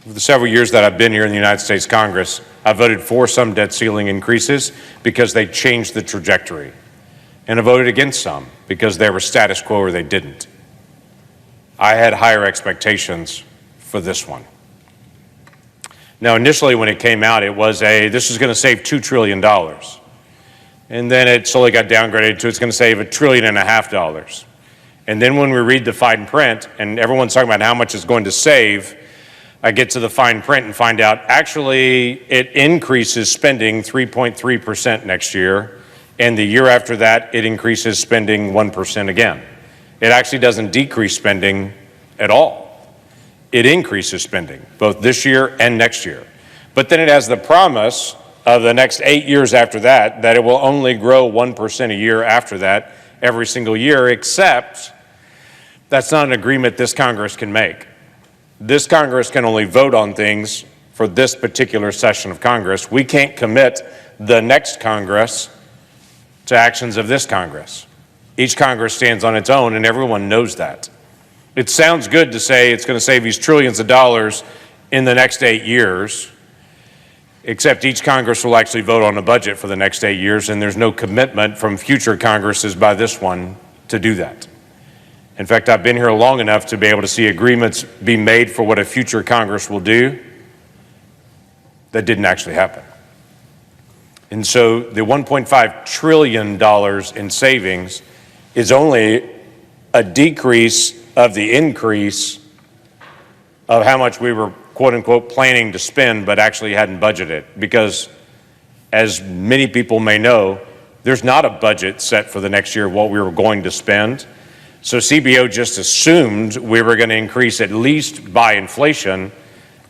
For the several years that I've been here in the United States Congress, I voted for some debt ceiling increases because they changed the trajectory. And I voted against some because they were status quo or they didn't. I had higher expectations for this one. Now, initially when it came out, this is going to save $2 trillion. And then it slowly got downgraded to it's going to save $1.5 trillion. And then when we read the fine print and everyone's talking about how much it's going to save, I get to the fine print and find out actually it increases spending 3.3% next year. And the year after that, it increases spending 1% again. It actually doesn't decrease spending at all. It increases spending, both this year and next year. But then it has the promise of the next 8 years after that it will only grow 1% a year after that, every single year, except that's not an agreement this Congress can make. This Congress can only vote on things for this particular session of Congress. We can't commit the next Congress to actions of this Congress. Each Congress stands on its own, and everyone knows that. It sounds good to say it's going to save these trillions of dollars in the next 8 years, except each Congress will actually vote on a budget for the next 8 years, and there's no commitment from future Congresses by this one to do that. In fact, I've been here long enough to be able to see agreements be made for what a future Congress will do that didn't actually happen. And so the $1.5 trillion in savings is only a decrease of the increase of how much we were, quote unquote, planning to spend, but actually hadn't budgeted. Because as many people may know, there's not a budget set for the next year of what we were going to spend. So CBO just assumed we were going to increase at least by inflation,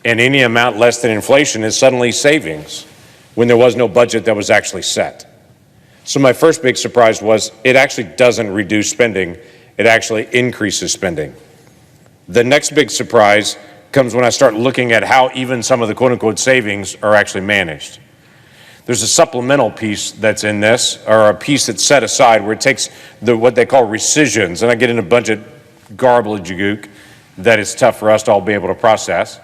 and any amount less than inflation is suddenly savings when there was no budget that was actually set. So my first big surprise was it actually doesn't reduce spending, it actually increases spending. The next big surprise comes when I start looking at how even some of the quote-unquote savings are actually managed. There's a supplemental piece that's in this, or a piece that's set aside where it takes what they call rescissions, and I get in a bunch of gobbledygook that is tough for us to all be able to process.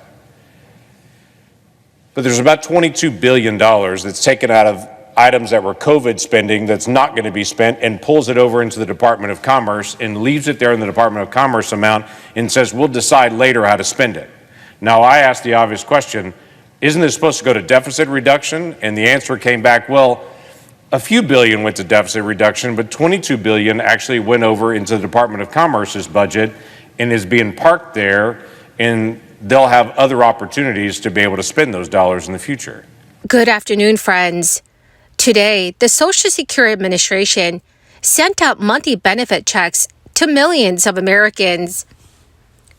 But there's about $22 billion that's taken out of items that were COVID spending that's not going to be spent and pulls it over into the Department of Commerce and leaves it there in the Department of Commerce amount and says, we'll decide later how to spend it. Now, I asked the obvious question, isn't this supposed to go to deficit reduction? And the answer came back, well, a few billion went to deficit reduction, but 22 billion actually went over into the Department of Commerce's budget and is being parked there, and they'll have other opportunities to be able to spend those dollars in the future. Good afternoon, friends. Today, the Social Security Administration sent out monthly benefit checks to millions of Americans.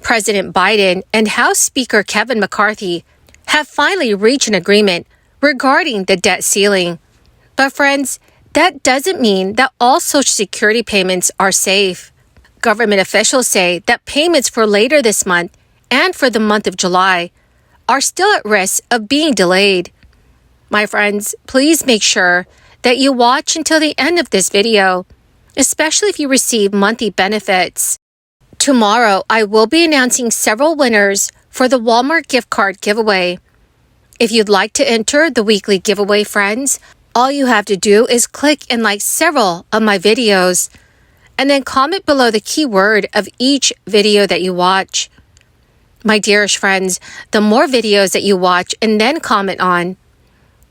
President Biden and House Speaker Kevin McCarthy have finally reached an agreement regarding the debt ceiling. But friends, that doesn't mean that all Social Security payments are safe. Government officials say that payments for later this month and for the month of July are still at risk of being delayed. My friends, please make sure that you watch until the end of this video, especially if you receive monthly benefits. Tomorrow, I will be announcing several winners for the Walmart gift card giveaway. If you'd like to enter the weekly giveaway, friends, all you have to do is click and like several of my videos, and then comment below the keyword of each video that you watch. My dearest friends, the more videos that you watch and then comment on,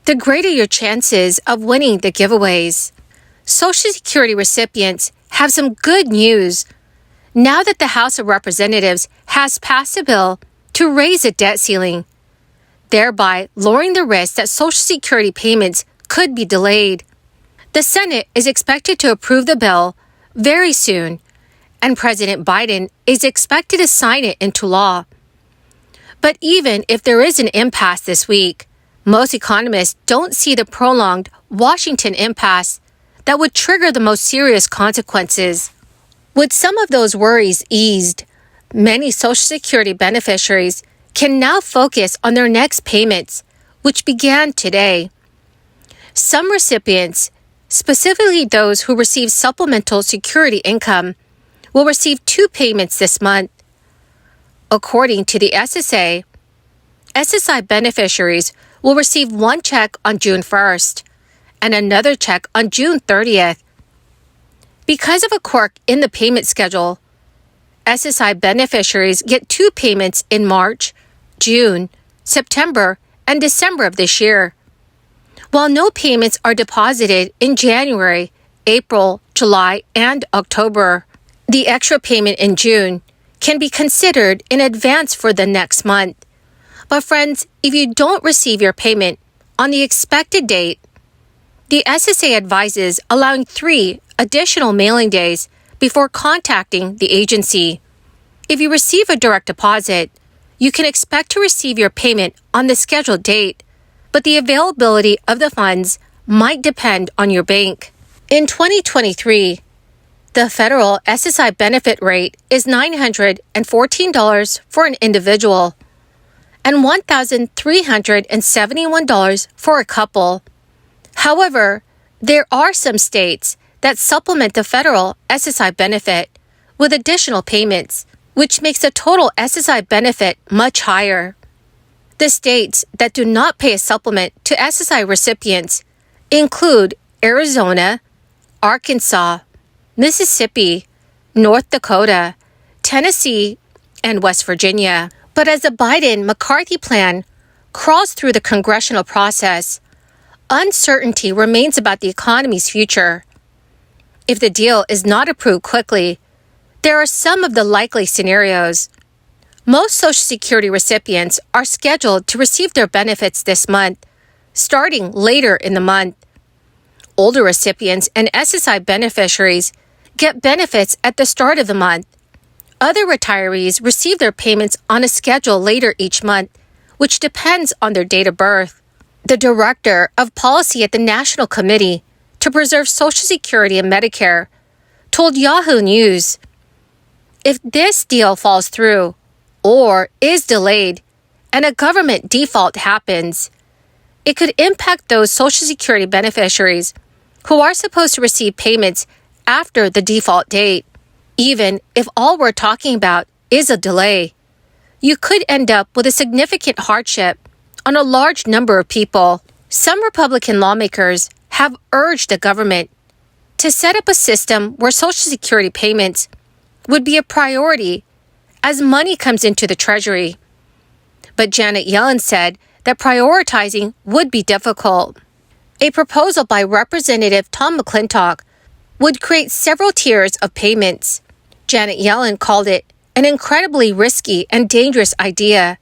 the greater your chances of winning the giveaways. Social Security recipients have some good news. Now that the House of Representatives has passed a bill to raise the debt ceiling, thereby lowering the risk that Social Security payments could be delayed. The Senate is expected to approve the bill very soon, and President Biden is expected to sign it into law. But even if there is an impasse this week, most economists don't see the prolonged Washington impasse that would trigger the most serious consequences. With some of those worries eased, many Social Security beneficiaries can now focus on their next payments, which began today. Some recipients, specifically those who receive supplemental security income, will receive 2 payments this month. According to the SSA, SSI beneficiaries will receive one check on June 1st and another check on June 30th. Because of a quirk in the payment schedule, SSI beneficiaries get two payments in March, June, September, and December of this year, while no payments are deposited in January, April, July, and October. The extra payment in June can be considered in advance for the next month. But friends, if you don't receive your payment on the expected date, the SSA advises allowing 3 additional mailing days before contacting the agency. If you receive a direct deposit, you can expect to receive your payment on the scheduled date, but the availability of the funds might depend on your bank. In 2023, the federal SSI benefit rate is $914 for an individual and $1,371 for a couple. However, there are some states that supplement the federal SSI benefit with additional payments, which makes the total SSI benefit much higher. The states that do not pay a supplement to SSI recipients include Arizona, Arkansas, Mississippi, North Dakota, Tennessee, and West Virginia. But as the Biden-McCarthy plan crawls through the congressional process, uncertainty remains about the economy's future. If the deal is not approved quickly, there are some of the likely scenarios. Most Social Security recipients are scheduled to receive their benefits this month, starting later in the month. Older recipients and SSI beneficiaries get benefits at the start of the month. Other retirees receive their payments on a schedule later each month, which depends on their date of birth. The director of policy at the National Committee to Preserve Social Security and Medicare told Yahoo News, "If this deal falls through or is delayed and a government default happens, it could impact those Social Security beneficiaries who are supposed to receive payments after the default date. Even if all we're talking about is a delay, you could end up with a significant hardship on a large number of people." Some Republican lawmakers have urged the government to set up a system where Social Security payments would be a priority as money comes into the Treasury. But Janet Yellen said that prioritizing would be difficult. A proposal by Representative Tom McClintock would create several tiers of payments. Janet Yellen called it an incredibly risky and dangerous idea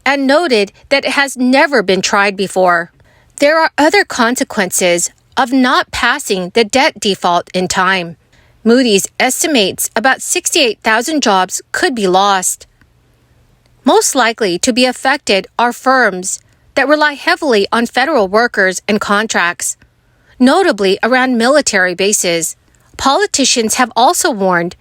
and noted that it has never been tried before. There are other consequences of not passing the debt default in time. Moody's estimates about 68,000 jobs could be lost. Most likely to be affected are firms that rely heavily on federal workers and contracts, notably around military bases. Politicians have also warned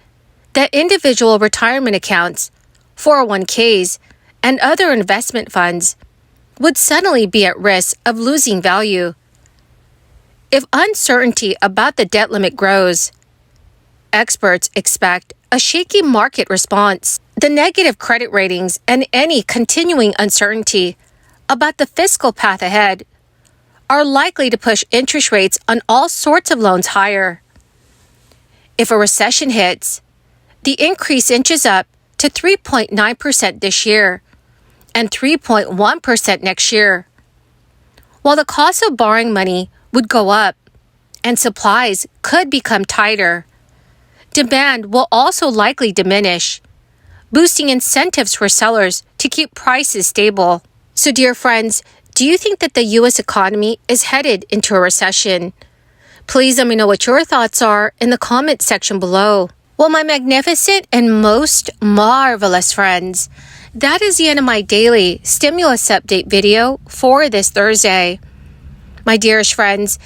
that individual retirement accounts, 401ks, and other investment funds would suddenly be at risk of losing value. If uncertainty about the debt limit grows, experts expect a shaky market response. The negative credit ratings and any continuing uncertainty about the fiscal path ahead are likely to push interest rates on all sorts of loans higher. If a recession hits, the increase inches up to 3.9% this year and 3.1% next year, while the cost of borrowing money would go up and supplies could become tighter. Demand will also likely diminish, boosting incentives for sellers to keep prices stable. So, dear friends, do you think that the U.S. economy is headed into a recession? Please let me know what your thoughts are in the comment section below. Well, my magnificent and most marvelous friends, that is the end of my daily stimulus update video for this Thursday. My dearest friends,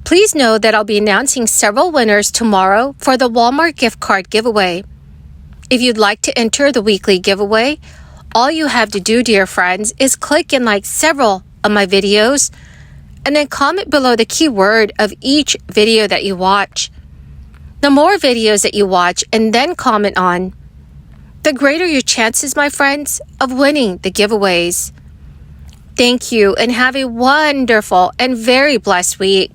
please know that I'll be announcing several winners tomorrow for the Walmart gift card giveaway. If you'd like to enter the weekly giveaway, all you have to do, dear friends, is click and like several of my videos and then comment below the keyword of each video that you watch. The more videos that you watch and then comment on, the greater your chances, my friends, of winning the giveaways. Thank you and have a wonderful and very blessed week.